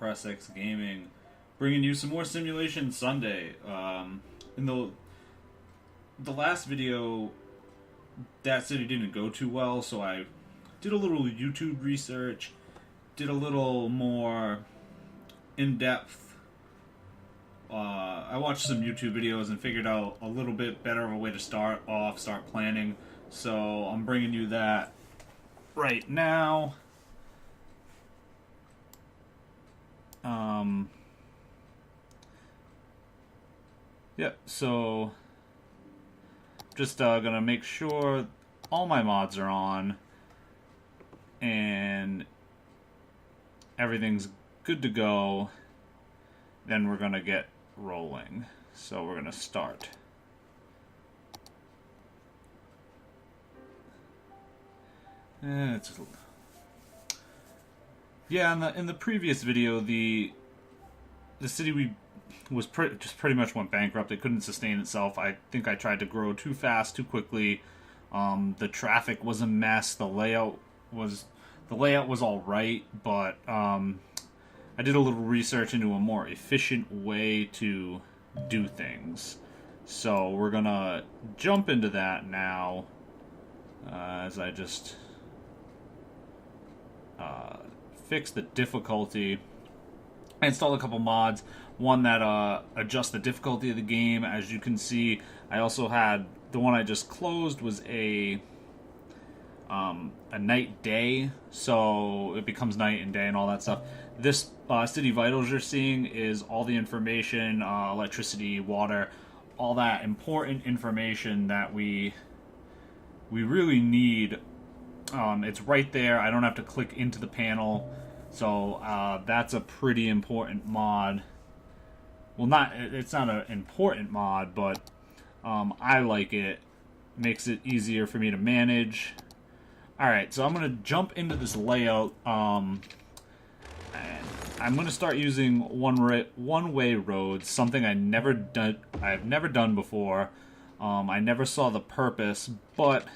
PressXGaming, bringing you some more Simulation Sunday. In the last video, that city didn't go too well, so I did a little YouTube research, did a little more in-depth. I watched some YouTube videos and figured out a little bit better of a way to start planning. So I'm bringing you that right now. So just gonna make sure all my mods are on and everything's good to go. Then we're gonna get rolling. So we're gonna start. In the previous video, the city was pretty much went bankrupt. It couldn't sustain itself. I think I tried to grow too fast, too quickly. The traffic was a mess. The layout was all right, but I did a little research into a more efficient way to do things. So we're gonna jump into that now, as I just fix the difficulty. I installed a couple mods. One that adjusts the difficulty of the game. As you can see, I also had the one I just closed was a night day, so it becomes night and day and all that stuff. This city vitals you're seeing is all the information, electricity, water, all that important information that we really need. It's right there. I don't have to click into the panel, so that's a pretty important mod. Well, it's not an important mod, but I like it. Makes it easier for me to manage. Alright, so I'm going to jump into this layout. And I'm going to start using one-way roads, something I've never done before. I never saw the purpose, but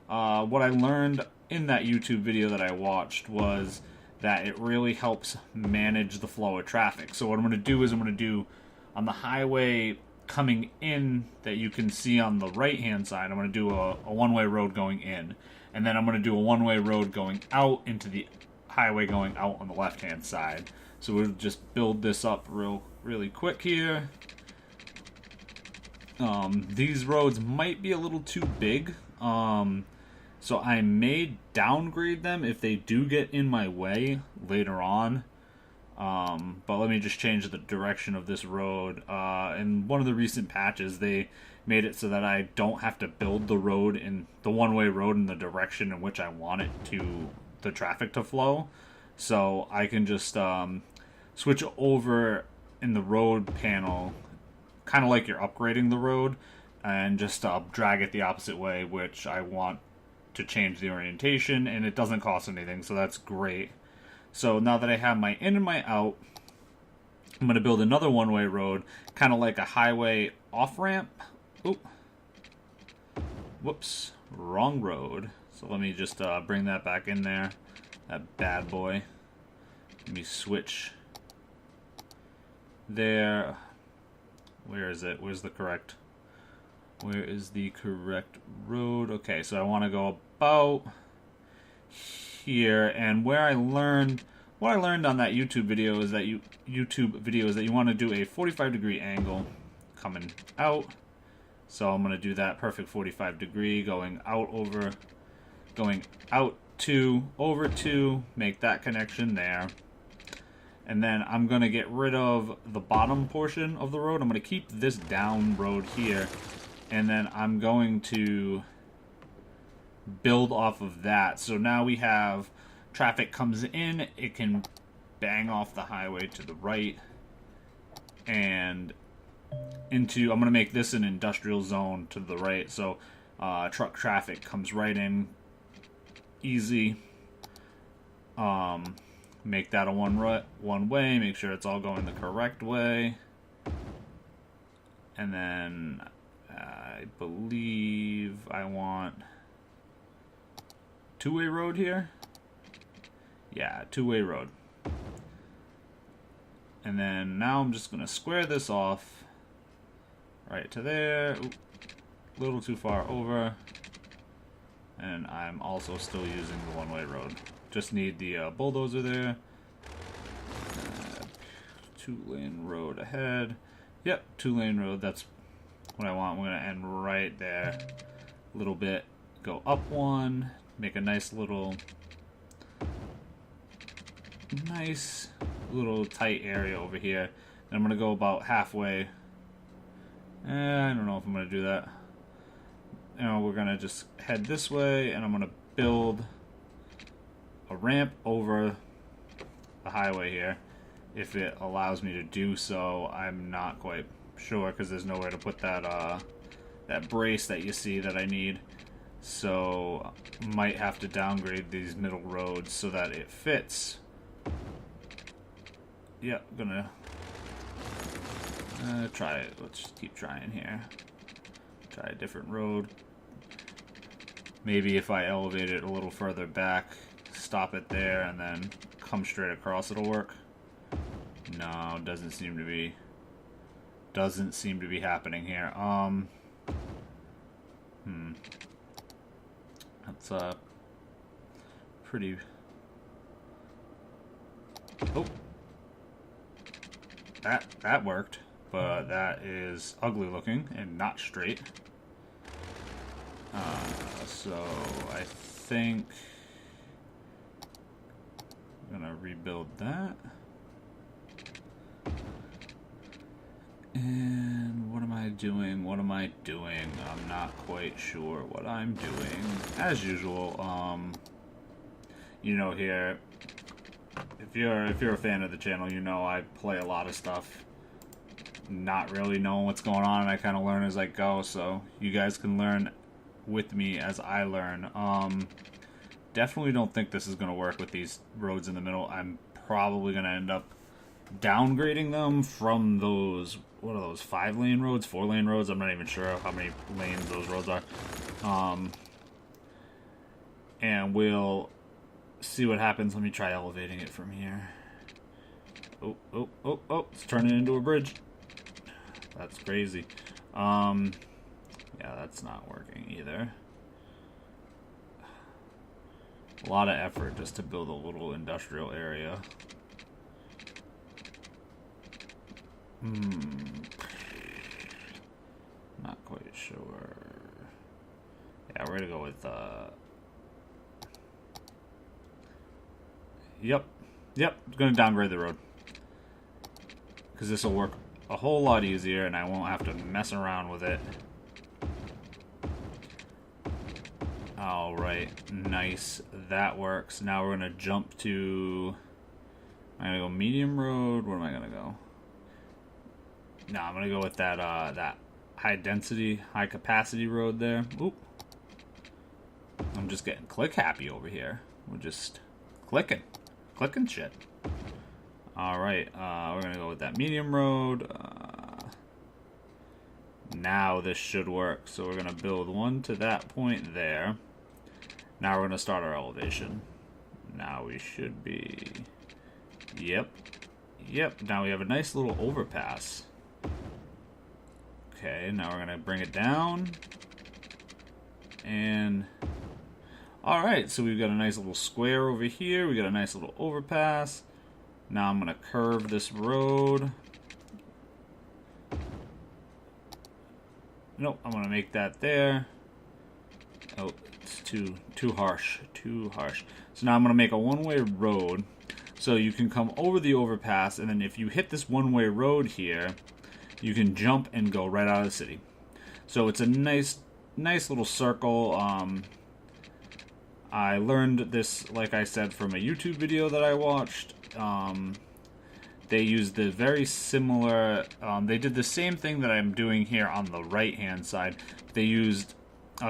what I learned in that YouTube video that I watched was that it really helps manage the flow of traffic. So what I'm going to do is I'm going to do on the highway coming in that you can see on the right hand side, I'm going to do a one-way road going in, and then I'm going to do a one-way road going out into the highway going out on the left hand side. So we'll just build this up really quick here. These roads might be a little too big, so I may downgrade them if they do get in my way later on. But let me just change the direction of this road. In one of the recent patches, they made it so that I don't have to build the road in the one-way road in the direction in which I want the traffic to flow. So I can just switch over in the road panel, kind of like you're upgrading the road, and just drag it the opposite way, which I want to change the orientation, and it doesn't cost anything, so that's great. So now that I have my in and my out, I'm going to build another one-way road, kind of like a highway off-ramp. Oop. Whoops. Wrong road. So let me just bring that back in there. That bad boy. Let me switch there. Where is it? Where is the correct road? Okay, so I want to go about here, and what I learned on that YouTube video is that you want to do a 45-degree angle coming out. So I'm going to do that perfect 45-degree going out over to make that connection there. And then I'm going to get rid of the bottom portion of the road. I'm going to keep this down road here, and then I'm going to build off of that. So now we have traffic comes in, it can bang off the highway to the right and into, I'm going to make this an industrial zone to the right, so truck traffic comes right in easy. Make that a one way, make sure it's all going the correct way. And then I believe I want two-way road here. Yeah, two-way road. And then now I'm just going to square this off right to there. Oop, a little too far over. And I'm also still using the one-way road. Just need the bulldozer there. 2-lane road ahead. Yep, 2-lane road. That's what I want. We're going to end right there. A little bit. Go up one. Make a nice little tight area over here. And I'm going to go about halfway. I don't know if I'm going to do that. You know, we're going to just head this way, and I'm going to build a ramp over the highway here. If it allows me to do so, I'm not quite sure because there's nowhere to put that that brace that you see that I need. So might have to downgrade these middle roads so that it fits. Yeah, gonna try it. Let's just keep trying here. Try a different road. Maybe if I elevate it a little further back, stop it there, and then come straight across, it'll work. No, doesn't seem to be happening here. That's pretty. Oh, that worked, but that is ugly looking and not straight. So I think I'm gonna rebuild that. And what am I doing? What am I doing? I'm not quite sure what I'm doing. As usual, you know, here, if you're a fan of the channel, you know I play a lot of stuff not really knowing what's going on, and I kind of learn as I go, so you guys can learn with me as I learn. Definitely don't think this is going to work with these roads in the middle. I'm probably going to end up downgrading them from those, what are those, 5-lane roads, 4-lane roads? I'm not even sure how many lanes those roads are. And we'll see what happens. Let me try elevating it from here. Oh, it's turning into a bridge. That's crazy. Yeah, that's not working either. A lot of effort just to build a little industrial area. Not quite sure. Yeah, we're gonna go with Yep, gonna downgrade the road. Because this will work a whole lot easier and I won't have to mess around with it. Alright, nice. That works. Now we're gonna jump to... I'm gonna go medium road. Where am I gonna go? No, I'm gonna go with that that high density, high capacity road there. Oop. I'm just getting click happy over here. We're just clicking shit. Alright, we're gonna go with that medium road. Now this should work. So we're gonna build one to that point there. Now we're gonna start our elevation. Now we should be... Yep. Now we have a nice little overpass. Okay, now we're gonna bring it down. And... Alright, so we've got a nice little square over here. We got a nice little overpass. Now I'm gonna curve this road. Nope, I'm gonna make that there. Oh, it's too harsh. So now I'm gonna make a one-way road. So you can come over the overpass, and then if you hit this one-way road here, you can jump and go right out of the city. So it's a nice little circle. I learned this, like I said, from a YouTube video that I watched. They used the very similar, they did the same thing that I'm doing here on the right-hand side. They used,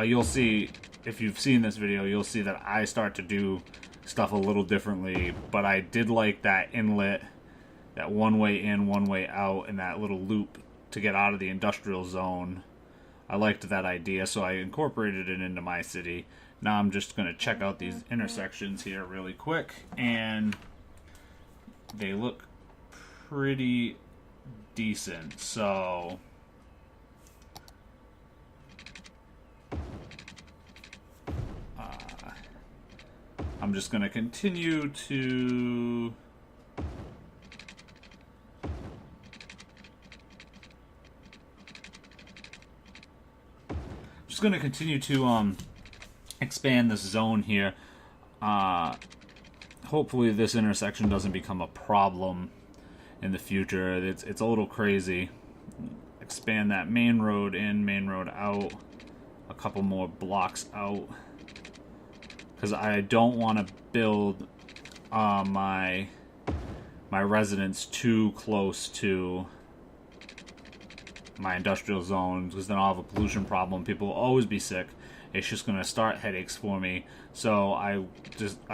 you'll see, if you've seen this video, you'll see that I start to do stuff a little differently, but I did like that inlet, that one way in, one way out, and that little loop to get out of the industrial zone. I liked that idea, so I incorporated it into my city. Now I'm just going to check out these intersections here really quick, and they look pretty decent. So I'm just going to continue to expand this zone here. Hopefully this intersection doesn't become a problem in the future. It's a little crazy. Expand that main road in, main road out, a couple more blocks out, because I don't want to build my residence too close to my industrial zones, because then I'll have a pollution problem. People will always be sick. It's just going to start headaches for me. So I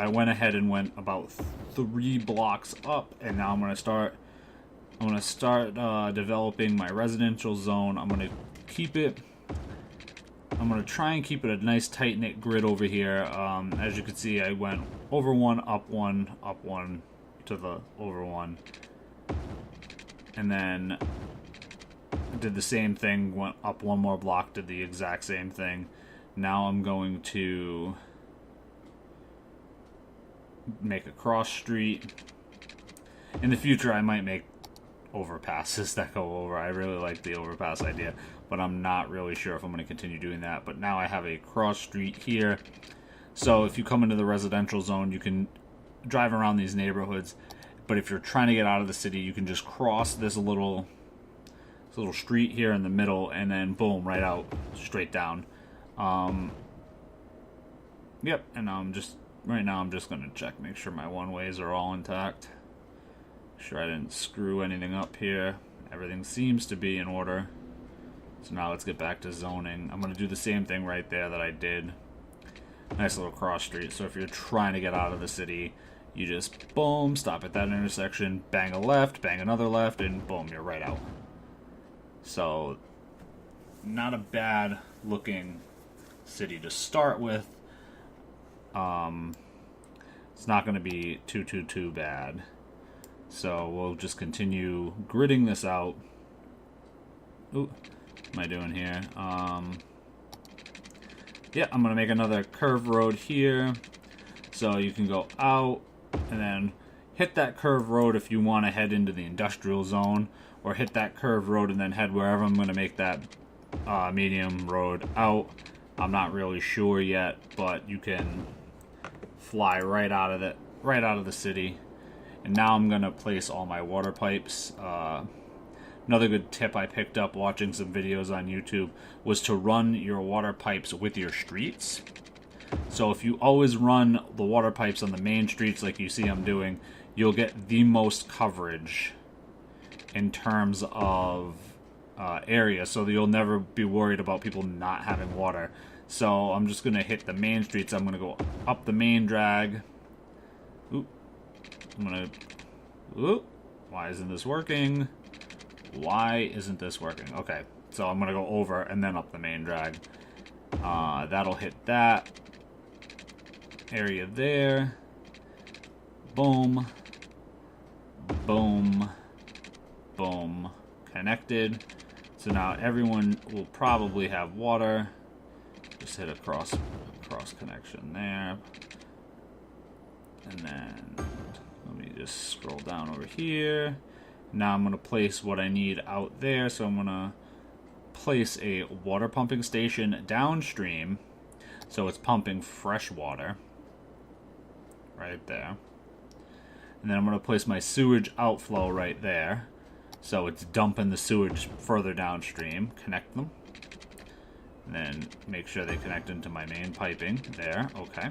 went ahead and went about 3 blocks up, and now I'm going to start developing my residential zone. I'm going to try and keep it a nice tight-knit grid over here. As you can see, I went over 1, up 1, up 1 to the over 1, and then did the same thing, went up 1 more block, did the exact same thing. Now I'm going to make a cross street. In the future, I might make overpasses that go over. I really like the overpass idea, but I'm not really sure if I'm going to continue doing that. But now I have a cross street here. So if you come into the residential zone, you can drive around these neighborhoods. But if you're trying to get out of the city, you can just cross this little street here in the middle, and then boom, right out, straight down. Yep, and right now I'm just gonna check, make sure my one-ways are all intact. Make sure I didn't screw anything up here. Everything seems to be in order. So now let's get back to zoning. I'm gonna do the same thing right there that I did. Nice little cross street. So if you're trying to get out of the city, you just boom, stop at that intersection, bang a left, bang another left, and boom, you're right out. So not a bad looking city to start with. It's not going to be too bad. So we'll just continue gridding this out. Ooh, what am I doing here? Yeah, I'm going to make another curved road here. So you can go out and then hit that curved road if you want to head into the industrial zone, or hit that curved road and then head wherever I'm going to make that medium road out. I'm not really sure yet, but you can fly right out of the city. And now I'm going to place all my water pipes. Another good tip I picked up watching some videos on YouTube was to run your water pipes with your streets. So if you always run the water pipes on the main streets like you see I'm doing, you'll get the most coverage in terms of area, so that you'll never be worried about people not having water. So I'm just going to hit the main streets. I'm going to go up the main drag. Oop. Oop. Why isn't this working? Why isn't this working? Okay, so I'm going to go over and then up the main drag. That'll hit that area there. Boom. Boom. Boom. Connected. So now everyone will probably have water. Just hit a cross connection there. And then let me just scroll down over here. Now I'm going to place what I need out there. So I'm going to place a water pumping station downstream. So it's pumping fresh water. Right there. And then I'm going to place my sewage outflow right there. So it's dumping the sewage further downstream. Connect them. And then make sure they connect into my main piping. There. Okay.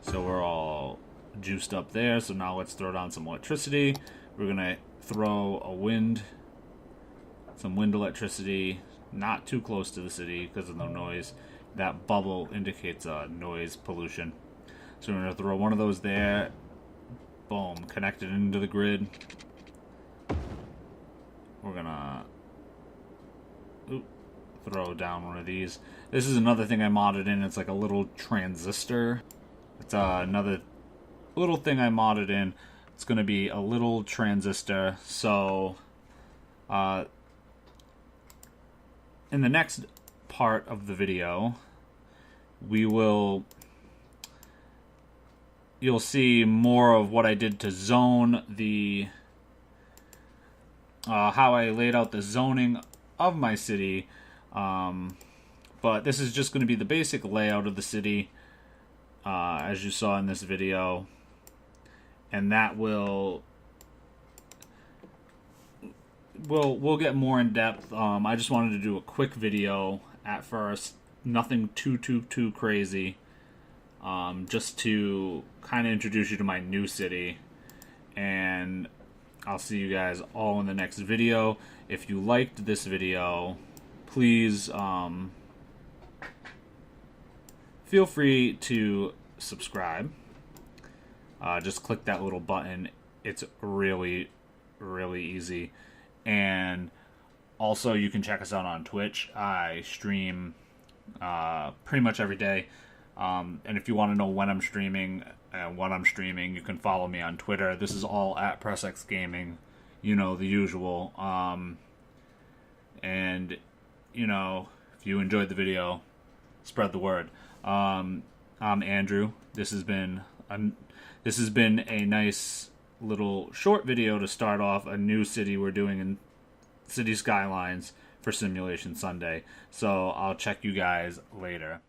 So we're all juiced up there. So now let's throw down some electricity. We're going to throw some wind electricity. Not too close to the city because of the noise. That bubble indicates noise pollution. So we're going to throw one of those there. Boom. Connected into the grid. We're going to throw down one of these. This is another thing I modded in. It's like a little transistor. It's another little thing I modded in. It's going to be a little transistor. So in the next part of the video, you'll see more of what I did to zone the how I laid out the zoning of my city. But this is just going to be the basic layout of the city, as you saw in this video, and that we'll get more in depth. I just wanted to do a quick video at first, nothing too crazy, just to kind of introduce you to my new city, and I'll see you guys all in the next video. If you liked this video, please feel free to subscribe. Just click that little button. It's really easy. And also, you can check us out on Twitch. I stream pretty much every day. And if you want to know when I'm streaming and what I'm streaming, you can follow me on Twitter. This is all at PressXGaming. You know, the usual. And, you know, if you enjoyed the video, spread the word. I'm Andrew. This has been a nice little short video to start off a new city we're doing in City Skylines for Simulation Sunday. So I'll check you guys later.